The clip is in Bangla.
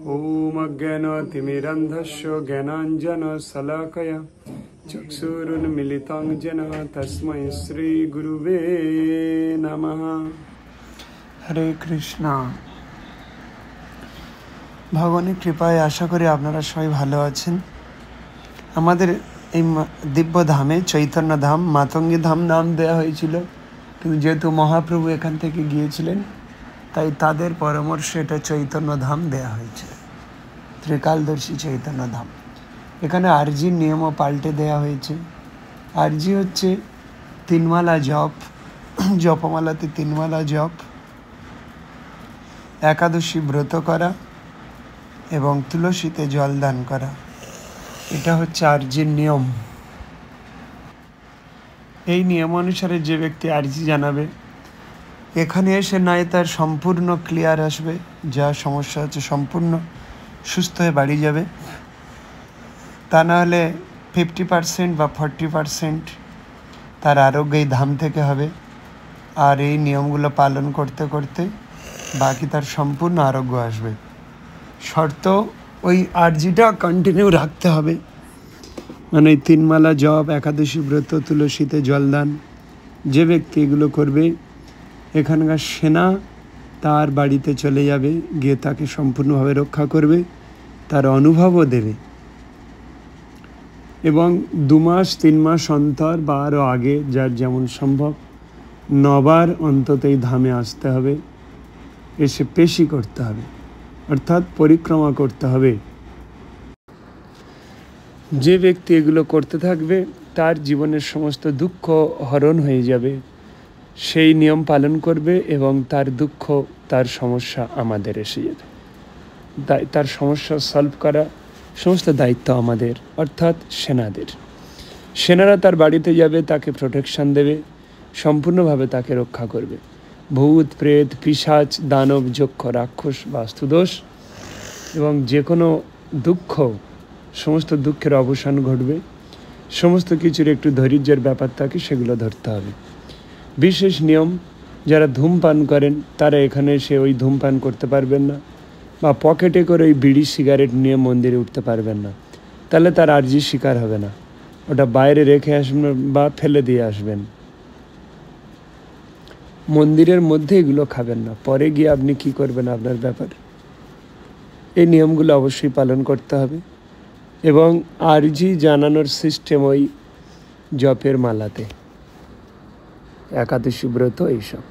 ओम अज्ञानतिमिरन्धस्य ज्ञानाञ्जनशलाकया चक्षुरुन्मीलितं येन तस्मै श्रीगुरुवे नमः। हरे कृष्णा। ভগবানের কৃপায় আশা করি আপনারা সবাই ভালো আছেন। আমাদের এই দিব্য ধামে চৈতন্য ধাম, মাতঙ্গী ধাম নাম দেওয়া হয়েছিল, কিন্তু যেহেতু মহাপ্রভু এখান থেকে গিয়েছিলেন তাই তাদের পরামর্শে এটা চৈতন্য ধাম দেওয়া হয়েছে, ত্রিকালদর্শী চৈতন্য ধাম। এখানে আরজির নিয়মও পাল্টে দেওয়া হয়েছে। আরজি হচ্ছে তিনমালা জপ, জপমালাতে তিনমালা জপ, একাদশী ব্রত করা এবং তুলসীতে জল দান করা, এটা হচ্ছে আরজির নিয়ম। এই নিয়ম অনুসারে যে ব্যক্তি আরজি জানাবে, এখানে এসে নয় তার সম্পূর্ণ ক্লিয়ার আসবে, যা সমস্যা হচ্ছে সম্পূর্ণ সুস্থ হয়ে বাড়ি যাবে, তা নাহলে 50% বা 40% তার আরোগ্য এই ধাম থেকে হবে। আর এই নিয়মগুলো পালন করতে করতে বাকি তার সম্পূর্ণ আরোগ্য আসবে। শর্ত ওই আরজিটা কন্টিনিউ রাখতে হবে, মানে এই তিনমালা জপ, একাদশী ব্রত, তুলসীতে জলদান। যে ব্যক্তি এগুলো করবে, এখানকার সেনা তার বাড়িতে চলে যাবে, গিয়ে তাকে সম্পূর্ণভাবে রক্ষা করবে, তার অনুভবও দেবে। এবং 2 মাস 3 মাস অন্তর বা আরও আগে যার যেমন সম্ভব 9 বার অন্তত এই ধামে আসতে হবে, এসে পেশি করতে হবে, অর্থাৎ পরিক্রমা করতে হবে। যে ব্যক্তি এগুলো করতে থাকবে তার জীবনের সমস্ত দুঃখ হরণ হয়ে যাবে। সেই নিয়ম পালন করবে এবং তার দুঃখ, তার সমস্যা আমাদের এসে যাবে। তার সমস্যা সলভ করা সমস্ত দায়িত্ব আমাদের, অর্থাৎ সেনাদের। সেনারা তার বাড়িতে যাবে, তাকে প্রোটেকশন দেবে, সম্পূর্ণভাবে তাকে রক্ষা করবে। ভূত, প্রেত, পিশাচ, দানব, যক্ষ, রাক্ষস, বাস্তুদোষ এবং যে কোনো দুঃখ, সমস্ত দুঃখের অবসান ঘটবে। সমস্ত কিছুর একটু ধৈর্যের ব্যাপার থাকে, সেগুলো ধরতে হবে। বিশেষ নিয়ম, যারা ধূমপান করেন তারা এখানে এসে ওই ধূমপান করতে পারবেন না, বা পকেটে করে ওই বিড়ি সিগারেট নিয়ে মন্দিরে উঠতে পারবেন না, তাহলে তার আরজি শিকার হবে না। ওটা বাইরে রেখে আসবেন বা ফেলে দিয়ে আসবেন। মন্দিরের মধ্যে এগুলো খাবেন না, পরে গিয়ে আপনি কি করবেন আপনার ব্যাপার। এই নিয়মগুলো অবশ্যই পালন করতে হবে। এবং আরজি জানানোর সিস্টেম ওই জপের মালাতে, একাদশী ব্রত, এইসব।